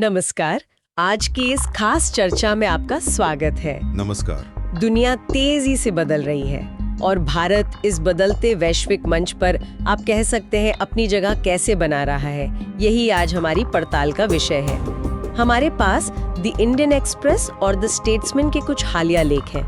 नमस्कार। आज की इस खास चर्चा में आपका स्वागत है। नमस्कार। दुनिया तेजी से बदल रही है और भारत इस बदलते वैश्विक मंच पर आप कह सकते हैं अपनी जगह कैसे बना रहा है, यही आज हमारी पड़ताल का विषय है। हमारे पास द इंडियन एक्सप्रेस और द स्टेट्समैन के कुछ हालिया लेख हैं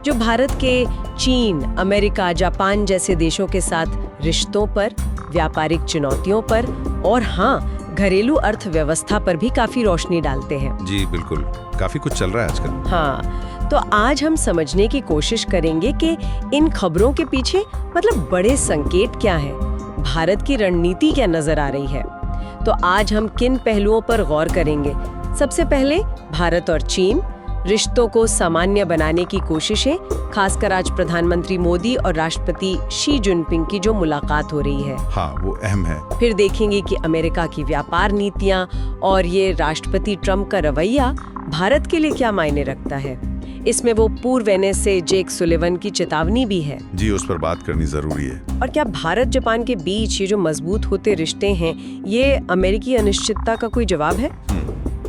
जो भारत के चीन, अमेरिका, जापान जैसे देशों के साथ रिश्तों पर, व्यापारिक चुनौतियों पर और हाँ, घरेलू अर्थव्यवस्था पर भी काफी रोशनी डालते हैं। जी बिल्कुल, काफी कुछ चल रहा है आजकल। हाँ, तो आज हम समझने की कोशिश करेंगे कि इन खबरों के पीछे मतलब बड़े संकेत क्या हैं, भारत की रणनीति क्या नजर आ रही है। तो आज हम किन पहलुओं पर गौर करेंगे। सबसे पहले भारत और चीन, रिश्तों को सामान्य बनाने की कोशिशें, खासकर आज प्रधानमंत्री मोदी और राष्ट्रपति शी जिनपिंग की जो मुलाकात हो रही है। हाँ, वो अहम है। फिर देखेंगे कि अमेरिका की व्यापार नीतियां और ये राष्ट्रपति ट्रंप का रवैया भारत के लिए क्या मायने रखता है। इसमें वो पूर्व एनएसए जेक सुलिवन की चेतावनी भी है। जी, उस पर बात करनी जरूरी है। और क्या भारत जापान के बीच ये जो मजबूत होते रिश्ते हैं, ये अमेरिकी अनिश्चितता का कोई जवाब है?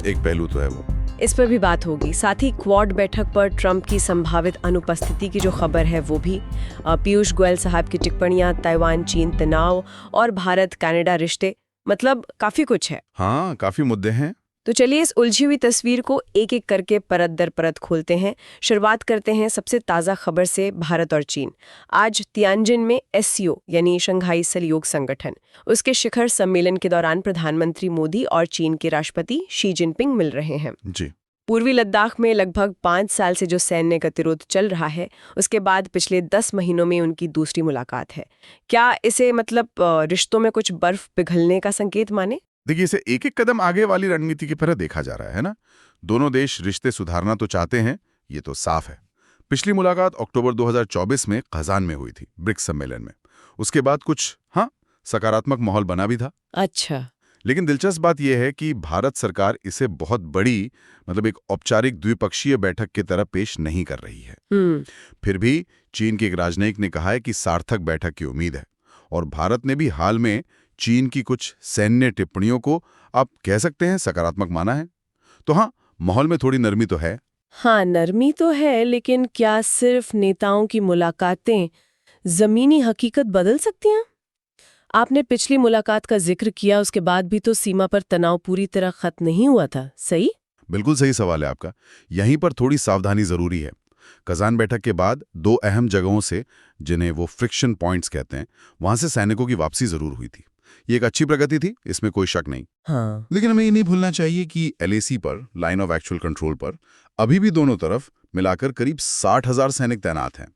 एक पहलू तो है वो। इस पर भी बात होगी। साथ ही क्वाड बैठक पर ट्रंप की संभावित अनुपस्थिति की जो खबर है वो भी, पीयूष गोयल साहब की टिप्पणियां, ताइवान चीन तनाव और भारत कनाडा रिश्ते, मतलब काफी कुछ है। हाँ, काफी मुद्दे हैं। तो चलिए इस उलझी हुई तस्वीर को एक एक करके परत दर परत खोलते हैं। शुरुआत करते हैं सबसे ताज़ा खबर से, भारत और चीन। आज तियानजिन में एससीओ यानी शंघाई सहयोग संगठन, उसके शिखर सम्मेलन के दौरान प्रधानमंत्री मोदी और चीन के राष्ट्रपति शी जिनपिंग मिल रहे हैं। जी। पूर्वी लद्दाख में लगभग 5 साल से जो सैन्य गतिरोध चल रहा है, उसके बाद पिछले 10 महीनों में उनकी दूसरी मुलाकात है। क्या इसे मतलब रिश्तों में कुछ बर्फ पिघलने का संकेत माने? देखिए, इसे एक एक कदम आगे वाली रणनीति की तरह देखा जा रहा है ना। दोनों देश रिश्ते सुधारना तो चाहते हैं, ये तो साफ है। पिछली मुलाकात अक्टूबर 2024 में कजान में हुई थी, ब्रिक्स सम्मेलन में। उसके बाद कुछ सकारात्मक माहौल बना भी था। अच्छा। लेकिन दिलचस्प बात यह है कि भारत सरकार इसे बहुत बड़ी मतलब एक औपचारिक द्विपक्षीय बैठक की तरह पेश नहीं कर रही है। फिर भी चीन के एक राजनयिक ने कहा है कि सार्थक बैठक की उम्मीद है। और भारत ने भी हाल में चीन की कुछ सैन्य टिप्पणियों को आप कह सकते हैं सकारात्मक माना है। तो हाँ, माहौल में थोड़ी नरमी तो है। हाँ, नरमी तो है, लेकिन क्या सिर्फ नेताओं की मुलाकातें जमीनी हकीकत बदल सकती हैं? आपने पिछली मुलाकात का जिक्र किया, उसके बाद भी तो सीमा पर तनाव पूरी तरह खत्म नहीं हुआ था, सही? बिल्कुल सही सवाल है आपका। यहीं पर थोड़ी सावधानी जरूरी है। कजान बैठक के बाद 2 अहम जगहों से, जिन्हें वो फ्रिक्शन पॉइंट्स कहते हैं, वहां से सैनिकों की वापसी जरूर हुई थी। ये एक अच्छी प्रगति थी, इसमें कोई शक नहीं। हाँ। लेकिन हमें ये नहीं भूलना चाहिए कि एलएसी पर, लाइन ऑफ एक्चुअल कंट्रोल पर, अभी भी दोनों तरफ मिलाकर करीब 60,000 सैनिक तैनात हैं।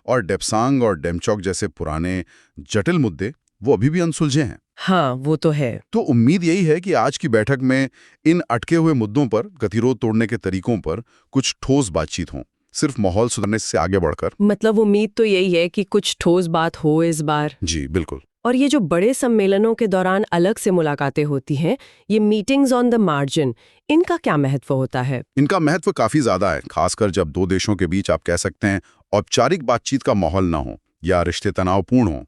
और डेप्सांग और डेमचौक जैसे पुराने जटिल मुद्दे वो अभी भी अनसुलझे हैं। हाँ, वो तो है। तो उम्मीद यही है कि आज की बैठक में इन अटके हुए मुद्दों पर, गतिरोध तोड़ने के तरीकों पर कुछ ठोस बातचीत हो, सिर्फ माहौल सुधारने से आगे बढ़कर। मतलब उम्मीद तो यही है कि कुछ ठोस बात हो इस बार। जी बिल्कुल। और ये जो बड़े सम्मेलनों के दौरान अलग से मुलाकातें होती हैं, ये मीटिंग्स ऑन द मार्जिन, इनका क्या महत्व होता है? इनका महत्व काफी ज्यादा है, खासकर जब दो देशों के बीच आप कह सकते हैं औपचारिक बातचीत का माहौल ना हो या रिश्ते तनावपूर्ण हो।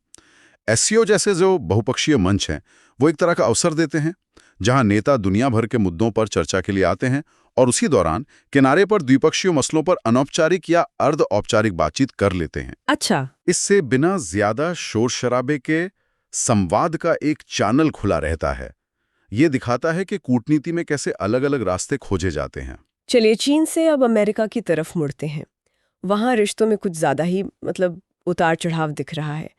एससीओ जैसे जो बहुपक्षीय मंच हैं, वो एक तरह का अवसर देते हैं जहां नेता दुनिया भर के मुद्दों पर चर्चा के लिए आते हैं और उसी दौरान किनारे पर द्विपक्षीय मसलों पर अनौपचारिक या अर्ध औपचारिक बातचीत कर लेते हैं। अच्छा। इससे बिना ज्यादा शोर शराबे के संवाद का एक चैनल खुला रहता है। ये दिखाता है कि कूटनीति में कैसे अलग अलग रास्ते खोजे जाते हैं। चलिए चीन से अब अमेरिका की तरफ मुड़ते हैं। वहाँ रिश्तों में कुछ ज्यादा ही मतलब उतार चढ़ाव दिख रहा है।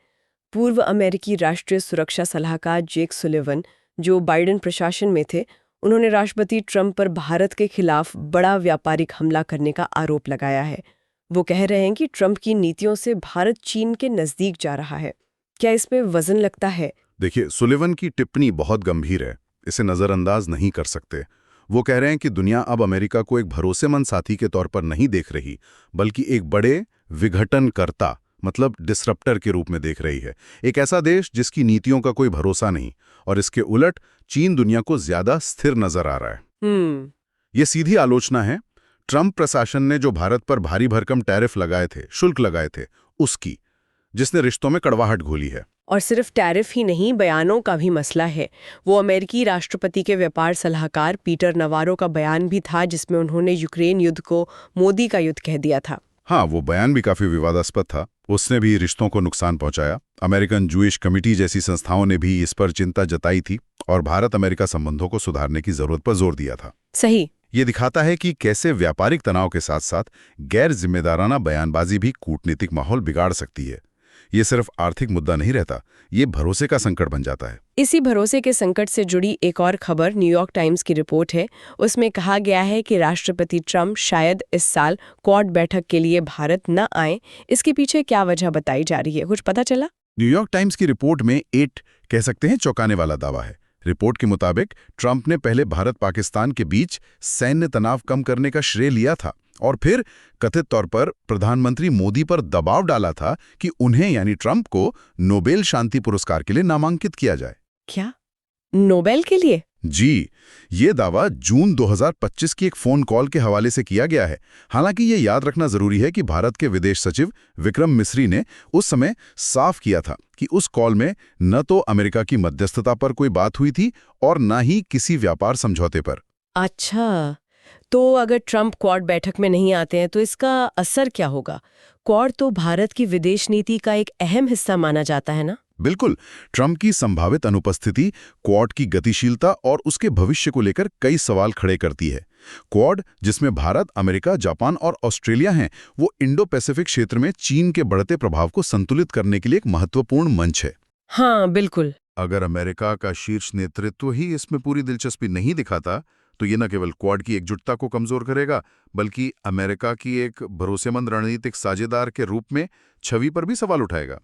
पूर्व अमेरिकी राष्ट्रीय सुरक्षा सलाहकार जेक सुलिवन, जो बाइडेन प्रशासन में थे, उन्होंने राष्ट्रपति ट्रंप पर भारत के खिलाफ बड़ा व्यापारिक हमला करने का आरोप लगाया है। वो कह रहे हैं कि ट्रंप की नीतियों से भारत चीन के नजदीक जा रहा है। क्या इसमें वजन लगता है? देखिए, सुलिवन की टिप्पणी बहुत गंभीर है, इसे नजरअंदाज नहीं कर सकते। वो कह रहे हैं कि दुनिया अब अमेरिका को एक भरोसेमंद साथी के तौर पर नहीं देख रही, बल्कि एक बड़े विघटनकर्ता मतलब डिसरप्टर के रूप में देख रही है। एक ऐसा देश जिसकी नीतियों का कोई भरोसा नहीं। और इसके उलट चीन दुनिया को ज्यादा स्थिर नजर आ रहा है। ये सीधी आलोचना है ट्रंप प्रशासन ने जो भारत पर भारी भरकम टैरिफ लगाए थे, शुल्क लगाए थे, उसकी, जिसने रिश्तों में कड़वाहट घोली है। और सिर्फ टैरिफ ही नहीं, बयानों का भी मसला है। वो अमेरिकी राष्ट्रपति के व्यापार सलाहकार पीटर नवारो का बयान भी था, जिसमें उन्होंने यूक्रेन युद्ध को मोदी का युद्ध कह दिया था। हाँ, वो बयान भी काफी विवादास्पद था। उसने भी रिश्तों को नुकसान पहुंचाया। अमेरिकन जूइश कमिटी जैसी संस्थाओं ने भी इस पर चिंता जताई थी और भारत अमेरिका संबंधों को सुधारने की जरूरत पर जोर दिया था। सही। ये दिखाता है कि कैसे व्यापारिक तनाव के साथ साथ गैर जिम्मेदाराना बयानबाजी भी कूटनीतिक माहौल बिगाड़ सकती है। ये सिर्फ आर्थिक मुद्दा नहीं रहता, ये भरोसे का संकट बन जाता है। इसी भरोसे के संकट से जुड़ी एक और खबर न्यूयॉर्क टाइम्स की रिपोर्ट है। उसमें कहा गया है कि राष्ट्रपति ट्रंप शायद इस साल क्वाड बैठक के लिए भारत न आए। इसके पीछे क्या वजह बताई जा रही है, कुछ पता चला? न्यूयॉर्क टाइम्स की रिपोर्ट में एक कह सकते हैं चौंकाने वाला दावा है। रिपोर्ट के मुताबिक ट्रंप ने पहले भारत पाकिस्तान के बीच सैन्य तनाव कम करने का श्रेय लिया था और फिर कथित तौर पर प्रधानमंत्री मोदी पर दबाव डाला था कि उन्हें यानी ट्रंप को नोबेल शांति पुरस्कार के लिए नामांकित किया जाए। क्या? नोबेल के लिए? जी, ये दावा जून 2025 की एक फोन कॉल के हवाले से किया गया है। हालांकि ये याद रखना जरूरी है कि भारत के विदेश सचिव विक्रम मिस्री ने उस समय साफ किया था कि उस कॉल में न तो अमेरिका की मध्यस्थता पर कोई बात हुई थी और न ही किसी व्यापार समझौते पर। अच्छा, तो अगर ट्रंप क्वाड बैठक में नहीं आते हैं तो इसका असर क्या होगा? क्वाड तो भारत की विदेश नीति का एक अहम हिस्सा माना जाता है ना? बिल्कुल। ट्रंप की संभावित अनुपस्थिति क्वाड की गतिशीलता और उसके भविष्य को लेकर कई सवाल खड़े करती है। क्वाड, जिसमें भारत, अमेरिका, जापान और ऑस्ट्रेलिया हैं, वो इंडो पैसिफिक क्षेत्र में चीन के बढ़ते प्रभाव को संतुलित करने के लिए एक महत्वपूर्ण मंच है। हाँ, बिल्कुल। अगर अमेरिका का शीर्ष नेतृत्व ही इसमें पूरी दिलचस्पी नहीं दिखाता तो ये न केवल क्वाड की एकजुटता को कमजोर करेगा, बल्कि अमेरिका की एक भरोसेमंद रणनीतिक साझेदार के रूप में छवि पर भी सवाल उठाएगा।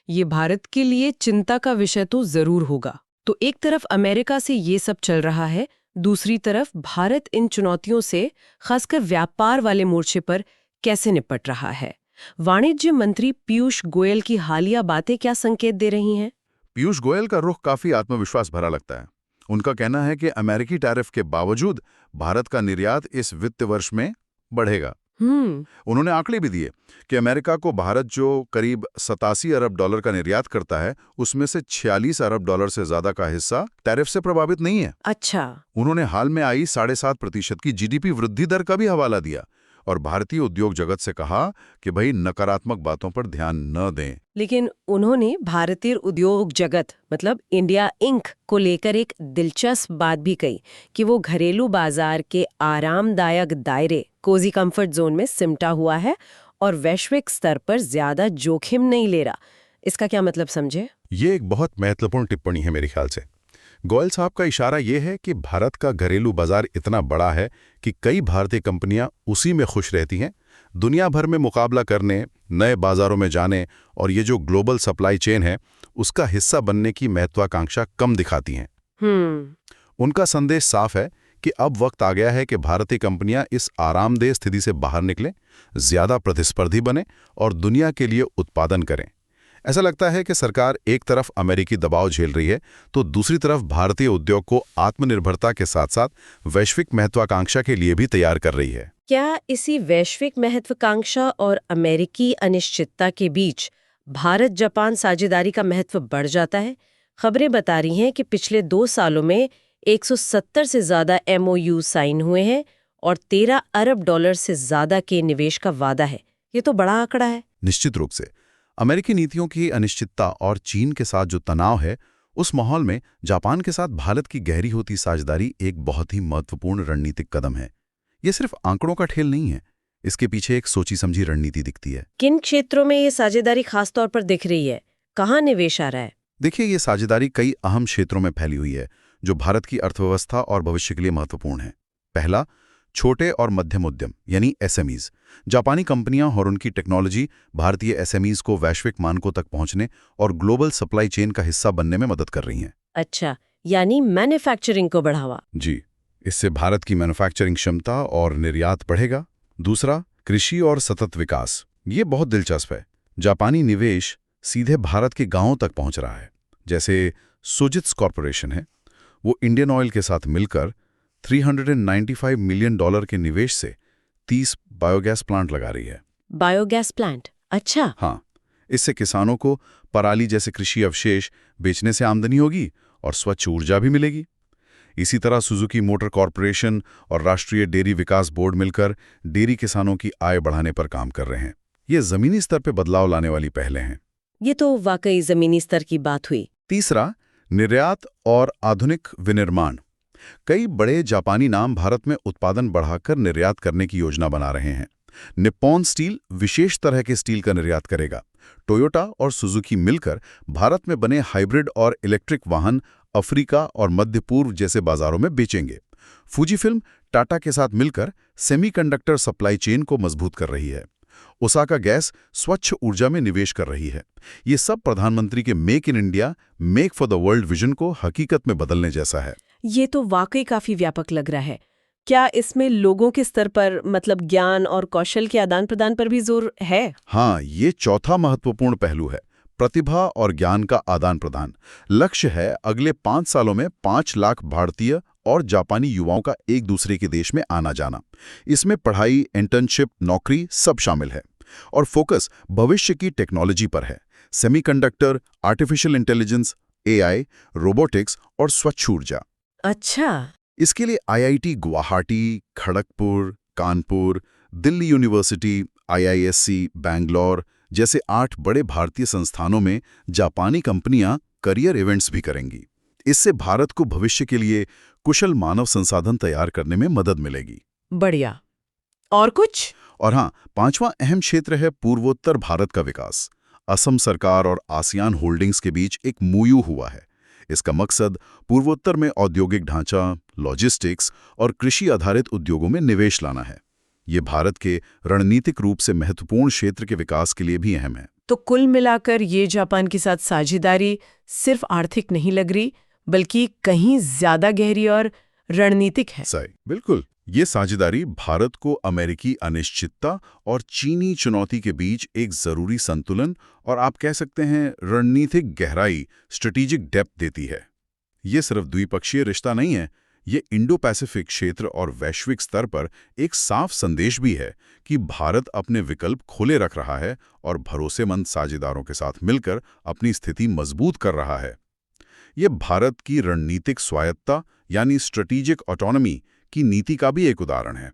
ये भारत के लिए चिंता का विषय तो जरूर होगा। तो एक तरफ अमेरिका से ये सब चल रहा है, दूसरी तरफ भारत इन चुनौतियों से खासकर व्यापार वाले मोर्चे पर कैसे निपट रहा है? वाणिज्य मंत्री पीयूष गोयल की हालिया बातें क्या संकेत दे रही हैं? पीयूष गोयल का रुख काफी आत्मविश्वास भरा लगता है। उनका कहना है कि अमेरिकी टैरिफ के बावजूद भारत का निर्यात इस वित्त वर्ष में बढ़ेगा। उन्होंने आंकड़े भी दिए कि अमेरिका को भारत जो करीब 87 अरब डॉलर का निर्यात करता है, उसमें से 46 अरब डॉलर से ज्यादा का हिस्सा टैरिफ से प्रभावित नहीं है। अच्छा। उन्होंने हाल में आई 7.5% की जीडीपी वृद्धि दर का भी हवाला दिया और भारतीय उद्योग जगत से कहा कि भाई नकारात्मक बातों पर ध्यान न दें। लेकिन उन्होंने भारतीय उद्योग जगत मतलब इंडिया इंक को लेकर एक दिलचस्प बात भी कही कि वो घरेलू बाजार के आरामदायक दायरे कोजी कंफर्ट जोन में सिमटा हुआ है और वैश्विक स्तर पर ज्यादा जोखिम नहीं ले रहा। इसका क्या मतलब समझे? ये एक बहुत महत्वपूर्ण टिप्पणी है मेरे ख्याल से। गोयल साहब का इशारा यह है कि भारत का घरेलू बाजार इतना बड़ा है कि कई भारतीय कंपनियां उसी में खुश रहती हैं। दुनिया भर में मुकाबला करने, नए बाजारों में जाने और ये जो ग्लोबल सप्लाई चेन है उसका हिस्सा बनने की महत्वाकांक्षा कम दिखाती हैं। उनका संदेश साफ है कि अब वक्त आ गया है कि भारतीय कंपनियां इस आरामदेह स्थिति से बाहर निकलें, ज्यादा प्रतिस्पर्धी बने और दुनिया के लिए उत्पादन करें। ऐसा लगता है कि सरकार एक तरफ अमेरिकी दबाव झेल रही है तो दूसरी तरफ भारतीय उद्योग को आत्मनिर्भरता के साथ साथ वैश्विक महत्वाकांक्षा के लिए भी तैयार कर रही है। क्या इसी वैश्विक महत्वाकांक्षा और अमेरिकी अनिश्चितता के बीच भारत जापान साझेदारी का महत्व बढ़ जाता है? खबरें बता रही हैं कि पिछले 2 सालों में 170 से ज्यादा MOU साइन हुए हैं और 13 अरब डॉलर से ज्यादा के निवेश का वादा है। ये तो बड़ा आंकड़ा है। निश्चित रूप से अमेरिकी नीतियों की अनिश्चितता और चीन के साथ जो तनाव है, उस माहौल में जापान के साथ भारत की गहरी होती साझेदारी एक बहुत ही महत्वपूर्ण रणनीतिक कदम है। ये सिर्फ आंकड़ों का खेल नहीं है, इसके पीछे एक सोची समझी रणनीति दिखती है। किन क्षेत्रों में ये साझेदारी खास तौर पर दिख रही है? कहाँ निवेश आ रहा है? देखिए, ये साझेदारी कई अहम क्षेत्रों में फैली हुई है जो भारत की अर्थव्यवस्था और भविष्य के लिए महत्वपूर्ण है। पहला, छोटे और मध्यम उद्यम यानी SMEs। जापानी कंपनियां और उनकी टेक्नोलॉजी भारतीय SMEs को वैश्विक मानकों तक पहुंचने और ग्लोबल सप्लाई चेन का हिस्सा बनने में मदद कर रही हैं। अच्छा, यानी मैन्युफैक्चरिंग को बढ़ावा। जी, इससे भारत की मैन्युफैक्चरिंग क्षमता और निर्यात बढ़ेगा। दूसरा, कृषि और सतत विकास। ये बहुत दिलचस्प है। जापानी निवेश सीधे भारत के गांवों तक पहुंच रहा है। जैसे सुजित्स कॉरपोरेशन है, वो इंडियन ऑयल के साथ मिलकर $395 मिलियन के निवेश से 30 बायोगैस प्लांट लगा रही है। Biogas plant? अच्छा। हाँ, इससे किसानों को पराली जैसे कृषि अवशेष बेचने से आमदनी होगी और स्वच्छ ऊर्जा भी मिलेगी। इसी तरह सुजुकी मोटर कॉरपोरेशन और राष्ट्रीय डेयरी विकास बोर्ड मिलकर डेयरी किसानों की आय बढ़ाने पर काम कर रहे हैं। ये जमीनी स्तर पर बदलाव लाने वाली पहलें हैं। ये तो वाकई जमीनी स्तर की बात हुई। तीसरा, निर्यात और आधुनिक विनिर्माण। कई बड़े जापानी नाम भारत में उत्पादन बढ़ाकर निर्यात करने की योजना बना रहे हैं। निप्पॉन स्टील विशेष तरह के स्टील का निर्यात करेगा। टोयोटा और सुजुकी मिलकर भारत में बने हाइब्रिड और इलेक्ट्रिक वाहन अफ्रीका और मध्य पूर्व जैसे बाजारों में बेचेंगे। फूजीफिल्म टाटा के साथ मिलकर सेमीकंडक्टर सप्लाई चेन को मजबूत कर रही है। ओसाका गैस स्वच्छ ऊर्जा में निवेश कर रही है। ये सब प्रधानमंत्री के make in India, make for the world vision को हकीकत में बदलने जैसा है। ये तो वाकई काफी व्यापक लग रहा है। क्या इसमें लोगों के स्तर पर, मतलब ज्ञान और कौशल के आदान प्रदान पर भी जोर है? हाँ, ये चौथा महत्वपूर्ण पहलू है, प्रतिभा और ज्ञान का आदान प्रदान। लक्ष्य है अगले 5 सालों में 5 लाख भारतीय और जापानी युवाओं का एक दूसरे के देश में आना जाना। इसमें पढ़ाई, इंटर्नशिप, नौकरी सब शामिल है। और फोकस भविष्य की टेक्नोलॉजी पर है। Semiconductor, artificial intelligence, AI, robotics और स्वच्छ ऊर्जा। अच्छा। इसके लिए IIT Guwahati, Kharagpur, Kanpur, Delhi university, IISc, Bangalore जैसे 8 बड़े भारतीय संस्थानों में जापानी कंपनियां करियर इवेंट्स भी करेंगी। इससे भारत को भविष्य के लिए कुशल मानव संसाधन तैयार करने में मदद मिलेगी। बढ़िया। और कुछ? और हाँ, 5वां अहम क्षेत्र है पूर्वोत्तर भारत का विकास। असम सरकार और आसियान होल्डिंग्स के बीच एक MOU हुआ है। इसका मकसद पूर्वोत्तर में औद्योगिक ढांचा, लॉजिस्टिक्स और कृषि आधारित उद्योगों में निवेश लाना है। ये भारत के रणनीतिक रूप से महत्वपूर्ण क्षेत्र के विकास के लिए भी अहम है। तो कुल मिलाकर ये जापान के साथ साझेदारी सिर्फ आर्थिक नहीं लग रही, बल्कि कहीं ज्यादा गहरी और रणनीतिक है। सही, बिल्कुल। ये साझेदारी भारत को अमेरिकी अनिश्चितता और चीनी चुनौती के बीच एक जरूरी संतुलन और आप कह सकते हैं रणनीतिक गहराई, स्ट्रेटेजिक डेप्थ देती है। ये सिर्फ द्विपक्षीय रिश्ता नहीं है, ये इंडो पैसिफिक क्षेत्र और वैश्विक स्तर पर एक साफ संदेश भी है कि भारत अपने विकल्प खुले रख रहा है और भरोसेमंद साझेदारों के साथ मिलकर अपनी स्थिति मजबूत कर रहा है। ये भारत की रणनीतिक स्वायत्ता यानी स्ट्रेटेजिक ऑटोनॉमी की नीति का भी एक उदाहरण है।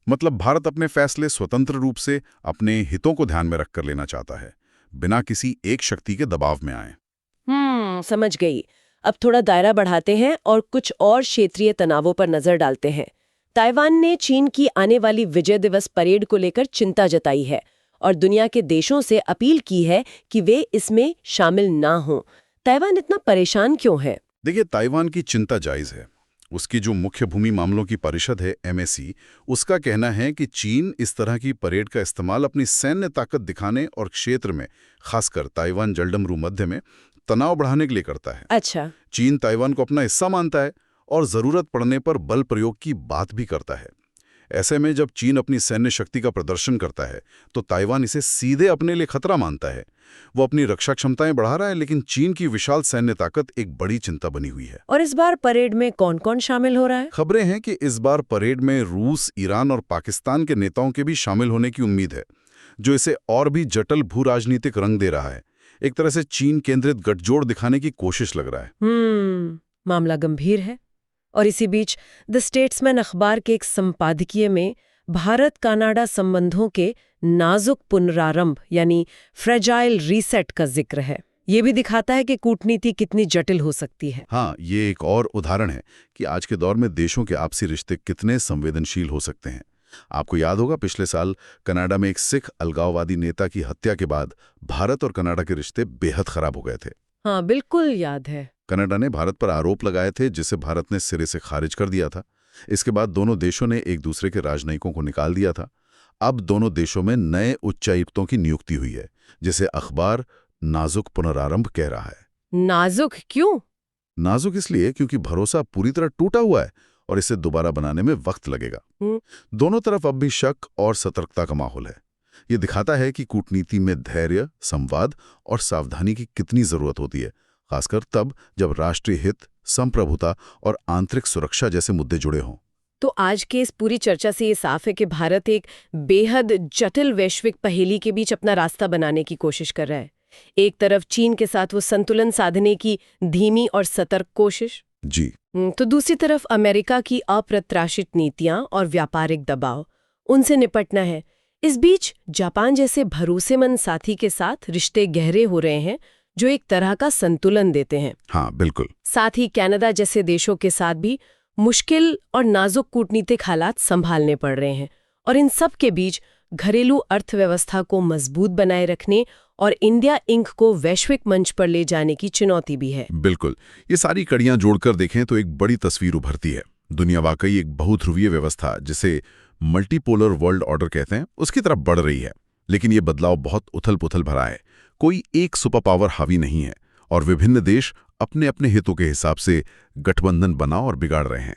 मतलब भारत अपने फैसले स्वतंत्र रूप से अपने हितों को ध्यान में रखकर लेना चाहता है, बिना किसी एक शक्ति के दबाव में आए। समझ गई। अब थोड़ा दायरा बढ़ाते हैं और कुछ और क्षेत्रीय तनावों पर नजर डालते हैं। ताइवान ने चीन की आने वाली विजय दिवस परेड को लेकर चिंता जताई है और दुनिया के देशों से अपील की है कि वे इसमें शामिल ना हों। ताइवान इतना परेशान क्यों है? देखिए, ताइवान की चिंता जायज है। उसकी जो मुख्य भूमि मामलों की परिषद है MAC, उसका कहना है कि चीन इस तरह की परेड का इस्तेमाल अपनी सैन्य ताकत दिखाने और क्षेत्र में, खासकर ताइवान जलडमरू मध्य में, तनाव बढ़ाने के लिए करता है। अच्छा। चीन ताइवान को अपना हिस्सा मानता है और जरूरत पड़ने पर बल प्रयोग की बात भी करता है। ऐसे में जब चीन अपनी सैन्य शक्ति का प्रदर्शन करता है तो ताइवान इसे सीधे अपने लिए खतरा मानता है। वो अपनी रक्षा क्षमताएं बढ़ा रहा है, लेकिन चीन की विशाल सैन्य ताकत एक बड़ी चिंता बनी हुई है। और इस बार परेड में कौन-कौन शामिल हो रहा है? खबरें हैं कि इस बार परेड में रूस, ईरान और पाकिस्तान के नेताओं के भी शामिल होने की उम्मीद है, जो इसे और भी जटिल भू राजनीतिक रंग दे रहा है। एक तरह से चीन केंद्रित गठजोड़ दिखाने की कोशिश लग रहा है। मामला गंभीर है। और इसी बीच द स्टेट्समैन अखबार के एक संपादकीय में भारत कनाडा संबंधों के नाजुक पुनरारंभ यानी फ्रेजाइल रीसेट का जिक्र है। ये भी दिखाता है कि कूटनीति कितनी जटिल हो सकती है। हाँ, ये एक और उदाहरण है कि आज के दौर में देशों के आपसी रिश्ते कितने संवेदनशील हो सकते हैं। आपको याद होगा, पिछले साल कनाडा में एक सिख अलगाववादी नेता की हत्या के बाद भारत और कनाडा के रिश्ते बेहद खराब हो गए थे। हाँ, बिल्कुल याद है। कनाडा ने भारत पर आरोप लगाए थे, जिसे भारत ने सिरे से खारिज कर दिया था। इसके बाद दोनों देशों ने एक दूसरे के राजनयिकों को निकाल दिया था। अब दोनों देशों में नए उच्चायुक्तों की नियुक्ति हुई है, जिसे अखबार नाजुक पुनरारंभ कह रहा है। नाजुक क्यों? नाजुक इसलिए क्योंकि भरोसा पूरी तरह टूटा हुआ है और इसे दोबारा बनाने में वक्त लगेगा। दोनों तरफ अब भी शक और सतर्कता का माहौल है। ये दिखाता है कि कूटनीति में धैर्य, संवाद और सावधानी की कितनी जरूरत होती है, खासकर तब जब राष्ट्रीय हित, संप्रभुता और आंतरिक सुरक्षा जैसे मुद्दे जुड़े हों। तो आज के इस पूरी चर्चा से ये साफ है कि भारत एक बेहद जटिल वैश्विक पहेली के बीच अपना रास्ता बनाने की कोशिश कर रहा है। एक तरफ चीन के साथ वो संतुलन साधने की धीमी और सतर्क कोशिश, जी। तो दूसरी तरफ अमेरिका की अप्रत्याशित नीतियां और व्यापारिक दबाव, उनसे निपटना है। इस बीच जापान जैसे भरोसेमंद साथी के साथ रिश्ते गहरे हो रहे हैं, जो एक तरह का संतुलन देते हैं। हाँ, बिल्कुल। साथ ही कनाडा जैसे देशों के साथ भी मुश्किल और नाजुक कूटनीतिक हालात संभालने पड़ रहे हैं, और इन सब के बीच घरेलू अर्थव्यवस्था को मजबूत बनाए रखने और इंडिया इंक को वैश्विक मंच पर ले जाने की चुनौती भी है। बिल्कुल। ये सारी कड़ियां जोड़कर देखें तो एक बड़ी तस्वीर उभरती है। दुनिया वाकई एक बहुध्रुवीय व्यवस्था, जिसे मल्टीपोलर वर्ल्ड ऑर्डर कहते हैं, उसकी तरफ बढ़ रही है। लेकिन ये बदलाव बहुत उथल-पुथल भरा है। कोई एक सुपर पावर हावी नहीं है, और विभिन्न देश अपने अपने हितों के हिसाब से गठबंधन बना और बिगाड़ रहे हैं।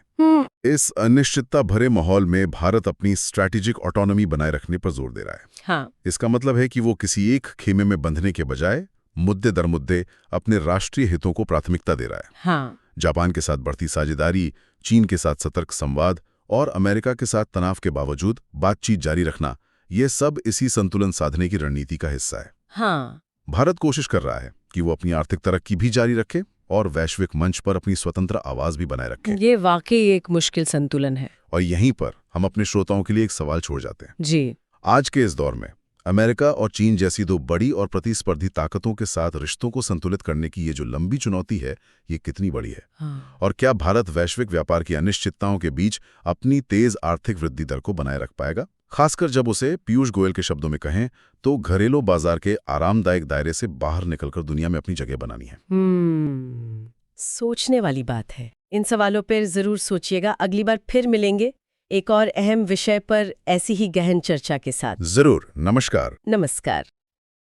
इस अनिश्चितता भरे माहौल में भारत अपनी स्ट्रैटेजिक ऑटोनॉमी बनाए रखने पर जोर दे रहा है। हाँ। इसका मतलब है कि वो किसी एक खेमे में बंधने के बजाय मुद्दे दर मुद्दे अपने राष्ट्रीय हितों को प्राथमिकता दे रहा है। हाँ। जापान के साथ बढ़ती साझेदारी, चीन के साथ सतर्क संवाद और अमेरिका के साथ तनाव के बावजूद बातचीत जारी रखना, ये सब इसी संतुलन साधने की रणनीति का हिस्सा है। हाँ। भारत कोशिश कर रहा है कि वो अपनी आर्थिक तरक्की भी जारी रखे और वैश्विक मंच पर अपनी स्वतंत्र आवाज भी बनाए रखे। ये वाकई एक मुश्किल संतुलन है। और यहीं पर हम अपने श्रोताओं के लिए एक सवाल छोड़ जाते हैं। जी। आज के इस दौर में अमेरिका और चीन जैसी दो बड़ी और प्रतिस्पर्धी ताकतों के साथ रिश्तों को संतुलित करने की ये जो लंबी चुनौती है, ये कितनी बड़ी है? हाँ। और क्या भारत वैश्विक व्यापार की अनिश्चितताओं के बीच अपनी तेज आर्थिक वृद्धि दर को बनाए रख पाएगा? खासकर जब उसे पीयूष गोयल के शब्दों में कहें तो घरेलू बाजार के आरामदायक दायरे से बाहर निकलकर दुनिया में अपनी जगह बनानी है। सोचने वाली बात है। इन सवालों पर जरूर सोचिएगा। अगली बार फिर मिलेंगे एक और अहम विषय पर ऐसी ही गहन चर्चा के साथ। जरूर। नमस्कार। नमस्कार।